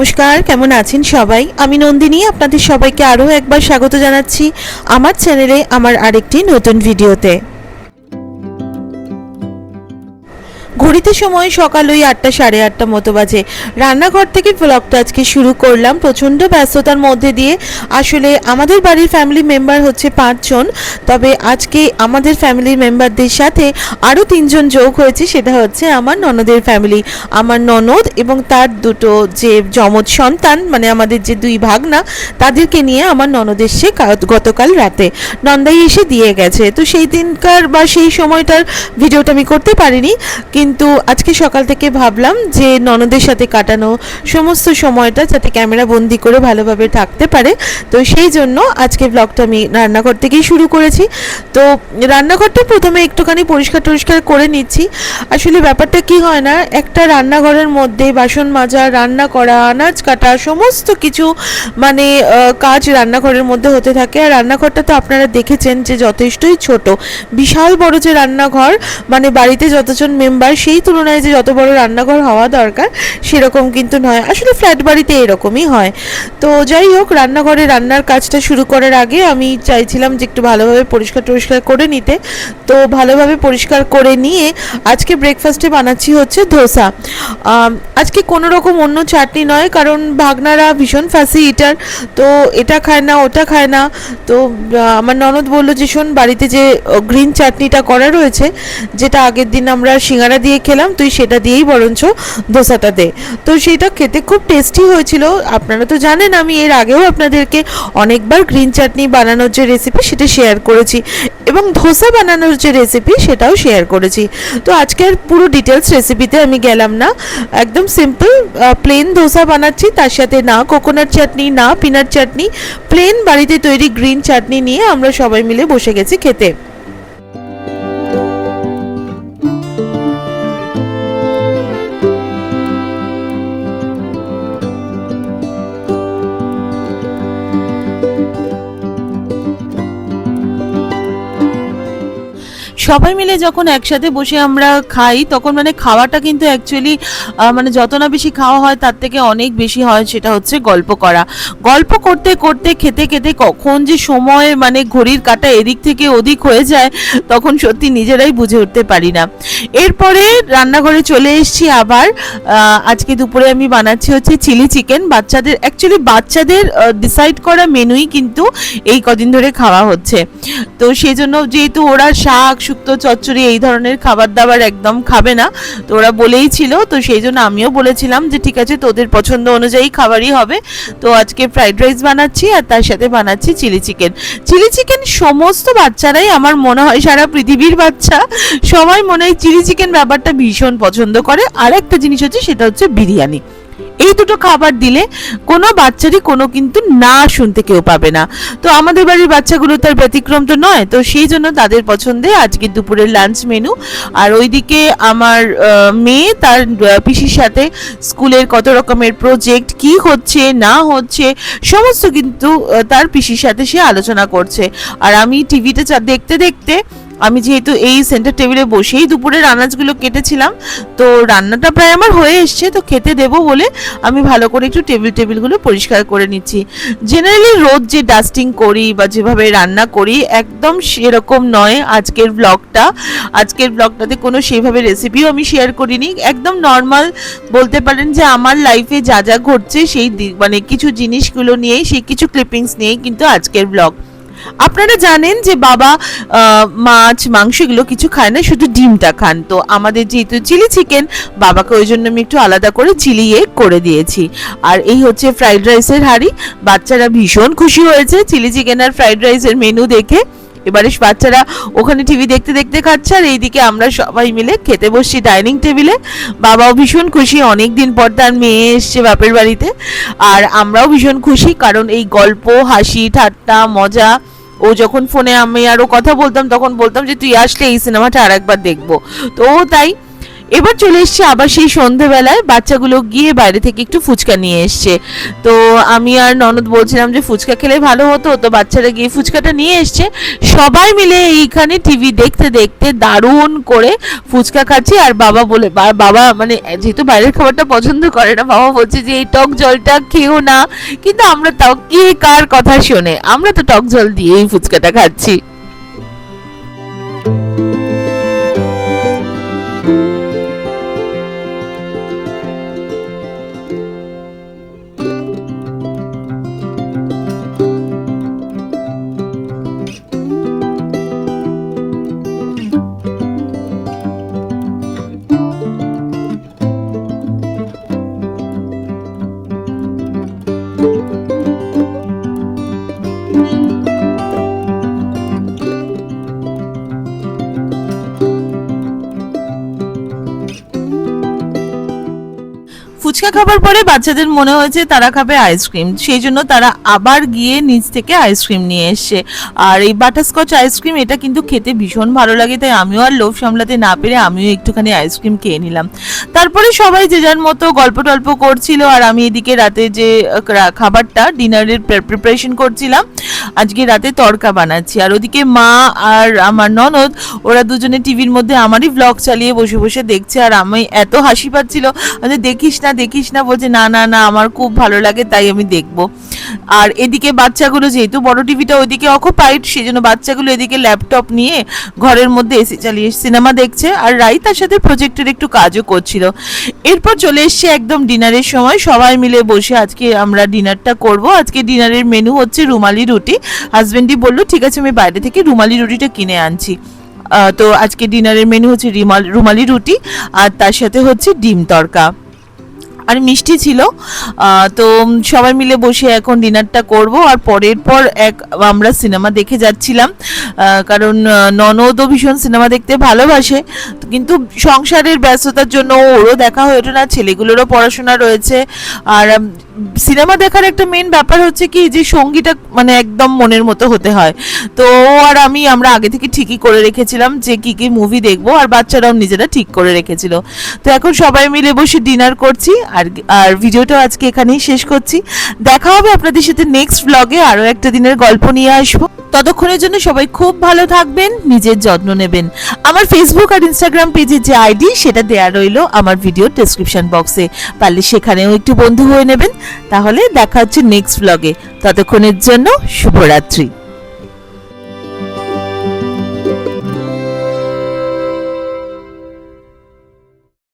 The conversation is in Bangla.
নমস্কার, কেমন আছেন সবাই? আমি নন্দিনী, আপনাদের সবাইকে আরও একবার স্বাগত জানাচ্ছি আমার চ্যানেলে আমার আরেকটি নতুন ভিডিওতে। ঘড়িতে সময় সকাল ওই 8টা সাড়ে 8টা মতো বাজে। রান্নাঘর থেকে ব্লগটা আজকে শুরু করলাম প্রচণ্ড ব্যস্ততার মধ্যে দিয়ে। আসলে আমাদের বাড়ির ফ্যামিলি মেম্বার হচ্ছে 5 জন, তবে আজকে আমাদের ফ্যামিলির মেম্বারদের সাথে আরও 3 জন যোগ হয়েছে। সেটা হচ্ছে আমার ননদের ফ্যামিলি, আমার ননদ এবং তার দুটো যে যমজ সন্তান, মানে আমাদের যে 2 ভাগনা, তাদেরকে নিয়ে আমার ননদ এসে গতকাল রাতে নন্দাই এসে দিয়ে গেছে। তো সেই দিনকার বা সেই সময়টার ভিডিওটা আমি করতে পারিনি, কিন্তু আজকে সকাল থেকে ভাবলাম যে ননদের সাথে কাটানো সমস্ত সময়টা যাতে ক্যামেরা বন্দি করে ভালোভাবে থাকতে পারে, তো সেই জন্য আজকে ব্লগটা আমি রান্নাঘর থেকেই শুরু করেছি। তো রান্নাঘরটা প্রথমে একটুখানি পরিষ্কার করে নিচ্ছি। আসলে ব্যাপারটা কি হয় না, একটা রান্নাঘরের মধ্যে বাসন মাজা, রান্না করা, আনাজ কাটা, সমস্ত কিছু মানে কাজ রান্নাঘরের মধ্যে হতে থাকে। আর রান্নাঘরটা তো আপনারা দেখেছেন যে যথেষ্টই ছোট, বিশাল বড় যে রান্নাঘর, মানে বাড়িতে যতজন মেম্বার সেই তুলনায় যে যত বড় রান্নাঘর হওয়া দরকার সেরকম কিন্তু নয়। আসলে ফ্ল্যাট বাড়িতে এরকমই হয়। তো যাই হোক, রান্নাঘরে রান্নার কাজটা শুরু করার আগে আমি চাইছিলাম যে একটু ভালোভাবে পরিষ্কার করে নিতে। তো ভালোভাবে পরিষ্কার করে নিয়ে আজকে ব্রেকফাস্টে বানাচ্ছি হচ্ছে ধোসা। আজকে কোনো রকম অন্য চাটনি নয়, কারণ ভাগনারা ভীষণ ফাসি ইটার, তো এটা খায় না ওটা খায় না। তো আমার ননদ বললো যে শোন, বাড়িতে যে গ্রিন চাটনিটা করা রয়েছে, যেটা আগের দিন আমরা সিঙ্গারা দিয়ে খেলাম, তুই সেটা দিয়েই বরঞ্চ ধোসাটা দে। তো সেটা খেতে খুব টেস্টি হয়েছিল। আপনারা তো জানেন আমি এর আগেও আপনাদেরকে অনেকবার গ্রিন চাটনি বানানোর যে রেসিপি সেটা শেয়ার করেছি, এবং ধোসা বানানোর যে রেসিপি সেটাও শেয়ার করেছি। তো আজকের পুরো ডিটেলস রেসিপিতে আমি গেলাম না, একদম সিম্পল প্লেন ধোসা বানাচ্ছি। তার সাথে না কোকোনাট চাটনি, না পিনাট চাটনি, প্লেন বাড়িতে তৈরি গ্রিন চাটনি নিয়ে আমরা সবাই মিলে বসে গেছি খেতে। সবাই মিলে যখন একসাথে বসে আমরা খাই, তখন মানে খাওয়াটা কিন্তু অ্যাকচুয়ালি মানে যত না বেশি খাওয়া হয় তার থেকে অনেক বেশি হয় সেটা হচ্ছে গল্প করা। গল্প করতে করতে খেতে খেতে কখন যে সময় মানে ঘড়ির কাঁটা এদিক থেকে ওদিক হয়ে যায়, তখন সত্যি নিজেরাই বুঝে উঠতে পারি না। এরপরে রান্নাঘরে চলে এসেছি আবার। আজকে দুপুরে আমি বানাচ্ছি হচ্ছে চিলি চিকেন। বাচ্চাদের ডিসাইড করা মেনুই কিন্তু এই কদিন ধরে খাওয়া হচ্ছে। তো সেই জন্য, যেহেতু ওরা শাক, শুক্তো, চচ্চড়ি এই ধরনের খাবার দাবার একদম খাবে না, তো ওরা বলেই ছিল, তো সেই জন্য আমিও বলেছিলাম যে ঠিক আছে, তোদের পছন্দ অনুযায়ী খাবারই হবে। তো আজকে ফ্রাইড রাইস বানাচ্ছি আর তার সাথে বানাচ্ছি চিলি চিকেন। চিলি চিকেন সমস্ত বাচ্চারাই, আমার মনে হয় সারা পৃথিবীর বাচ্চা সবাই মনে হয় চিলি চিকেন ব্যাপারটা ভীষণ পছন্দ করে। আর একটা জিনিস হচ্ছে, সেটা হচ্ছে বিরিয়ানি। এই দুটো খাবার দিলে কোনো বাচ্চারই কোনো কিন্তু না শুনতে কেউ পাবে না। তো আমাদের বাড়ির বাচ্চাগুলো তার ব্যতিক্রম তো নয়, তো সেই জন্য তাদের পছন্দে আজকে দুপুরের লাঞ্চ মেনু। আর ওইদিকে আমার মেয়ে তার পিসির সাথে স্কুলের কত রকমের প্রজেক্ট কি হচ্ছে না হচ্ছে সমস্ত কিন্তু তার পিসির সাথে সে আলোচনা করছে। আর আমি টিভিতে দেখতে দেখতে, আমি যেহেতু এই সেন্টার টেবিলে বসেই দুপুরের আনাজগুলো কেটেছিলাম, তো রান্নাটা প্রায় আমার হয়ে এসছে, তো খেতে দেবো বলে আমি ভালো করে একটু টেবিলগুলো পরিষ্কার করে নিচ্ছি। জেনারেলি রোজ যে ডাস্টিং করি বা যেভাবে রান্না করি একদম সেরকম নয় আজকের ব্লগটাতে কোনো সেইভাবে রেসিপিও আমি শেয়ার করিনি। একদম নর্মাল বলতে পারেন যে আমার লাইফে যা যা ঘটছে সেই মানে কিছু জিনিসগুলো নিয়েই, সেই কিছু ক্লিপিংস নিয়েই কিন্তু আজকের ব্লগ। আপনারা জানেন যে বাবা মাছ মাংস এগুলো কিছু খায় না, শুধু ডিমটা খান। তো আমাদের যেহেতু চিলি চিকেন, বাবাকে ওই জন্য আমি একটু আলাদা করে চিলি এগ করে দিয়েছি। আর এই হচ্ছে ফ্রাইড রাইসের হাঁড়ি। বাচ্চারা ভীষণ খুশি হয়েছে চিলি চিকেন আর ফ্রাইড রাইসের মেনু দেখে। এবারে বাচ্চারা ওখানে টিভি দেখতে দেখতে খাচ্ছে, আর এইদিকে আমরা সবাই মিলে খেতে বসছি ডাইনিং টেবিলে। বাবাও ভীষণ খুশি, অনেকদিন পর তার মেয়ে এসছে বাপের বাড়িতে। আর আমরাও ভীষণ খুশি, কারণ এই গল্প, হাসি, ঠাট্টা, মজা, ও যখন ফোনে আমি আরো কথা বলতাম তখন বলতাম যে তুই আসলে এই সিনেমাটা আরেকবার দেখবো, তো তাই। এবার চলে এসছে আবার সেই সন্ধেবেলায়, বাচ্চাগুলো গিয়ে বাইরে থেকে একটু ফুচকা নিয়ে এসছে। তো আমি আর ননদ বলছিলাম যে ফুচকা খেলে ভালো হতো, তো বাচ্চারা গিয়ে ফুচকাটা নিয়ে এসছে। সবাই মিলে এইখানে টিভি দেখতে দেখতে দারুণ করে ফুচকা খাচ্ছি। আর বাবা মানে যেহেতু বাইরের খাবারটা পছন্দ করে না, বাবা বলছে যে এই টক জলটা খেও না, কিন্তু আমরা তাও কে কার কথা শোনে, আমরা তো টক জল দিয়েই ফুচকাটা খাচ্ছি। ফুচকা খাবার পরে বাচ্চাদের মনে হয়েছে তারা খাবে আইসক্রিম, সেই জন্য তারা আবার গিয়ে নিচ থেকে আইসক্রিম নিয়ে এসছে। আর এই বাটারস্কচ আইসক্রিম এটা কিন্তু খেতে ভীষণ ভালো লাগে, তাই আমিও আর লোভ সামলাতে না পেরে আমিও একটুখানি আইসক্রিম খেয়ে নিলাম। তারপরে সবাই যে যার মতো গল্প টল্প করছিল, আর আমি এদিকে রাতে যে খাবারটা ডিনারের প্রিপারেশন করছিলাম, আজকে রাতে তড়কা বানাচ্ছি। আর ওদিকে মা আর আমার ননদ ওরা দুজনে টিভির মধ্যে আমারই ব্লগ চালিয়ে বসে বসে দেখছে। আর আমি এত হাসি পাচ্ছিল, দেখিস না বলছে, না না না আমার খুব ভালো লাগে তাই আমি দেখব। আর এদিকে বাচ্চাগুলো যেহেতু বড় টিভিটা ওইদিকে অকুপাইড, সেজন্য বাচ্চাগুলো এদিকে ল্যাপটপ নিয়ে ঘরের মধ্যে এসি চালিয়ে সিনেমা দেখছে, আর রাই তার সাথে প্রজেক্টের একটু কাজও করছিল। এরপর চলে এসছে একদম ডিনারের সময়, সবাই মিলে বসে আজকে আমরা ডিনারটা করব। আজকে ডিনারের মেনু হচ্ছে রুমালি রুটি। হাজবেন্ডই বললো ঠিক আছে আমি বাইরে থেকে রুমালি রুটিটা কিনে আনছি। তো আজকে ডিনারের মেনু হচ্ছে রুমালি রুটি, আর তার সাথে হচ্ছে ডিম তড়কা আর মিষ্টি ছিল। তো সবাই মিলে বসে এখন ডিনারটা করব। আর পরের পর আমরা সিনেমা দেখে যাচ্ছিলাম, কারণ ননদও ভীষণ সিনেমা দেখতে ভালোবাসে, কিন্তু সংসারের ব্যস্ততার জন্য ওরও দেখা হয়ে ওঠে না, ছেলেগুলোরও পড়াশোনা রয়েছে। আর সিনেমা দেখার একটা মেন ব্যাপার হচ্ছে কি যে সঙ্গীটা মানে একদম মনের মতো হতে হয়। তো আর আমরা আগে থেকে ঠিকই করে রেখেছিলাম যে কি কি মুভি দেখবো, আর বাচ্চারাও নিজেরা ঠিক করে রেখেছিল। তো এখন সবাই মিলে বসে ডিনার করছি। আর ভিডিওটা আজকে এখানেই শেষ করছি। দেখা হবে আপনাদের সাথে নেক্সট ব্লগে, আরো একটা দিনের গল্প নিয়ে আসবো। ততক্ষণের জন্য সবাই খুব ভালো থাকবেন, নিজের যত্ন নেবেন। আমার ফেসবুক আর ইনস্টাগ্রাম পেজের যে আইডি সেটা দেয়া রইলো আমার ভিডিও ডেসক্রিপশন বক্সে, পারলে সেখানেও একটু বন্ধু হয়ে নেবেন। তাহলে দেখা হচ্ছে নেক্সট ব্লগে, ততক্ষণের জন্য শুভরাত্রি।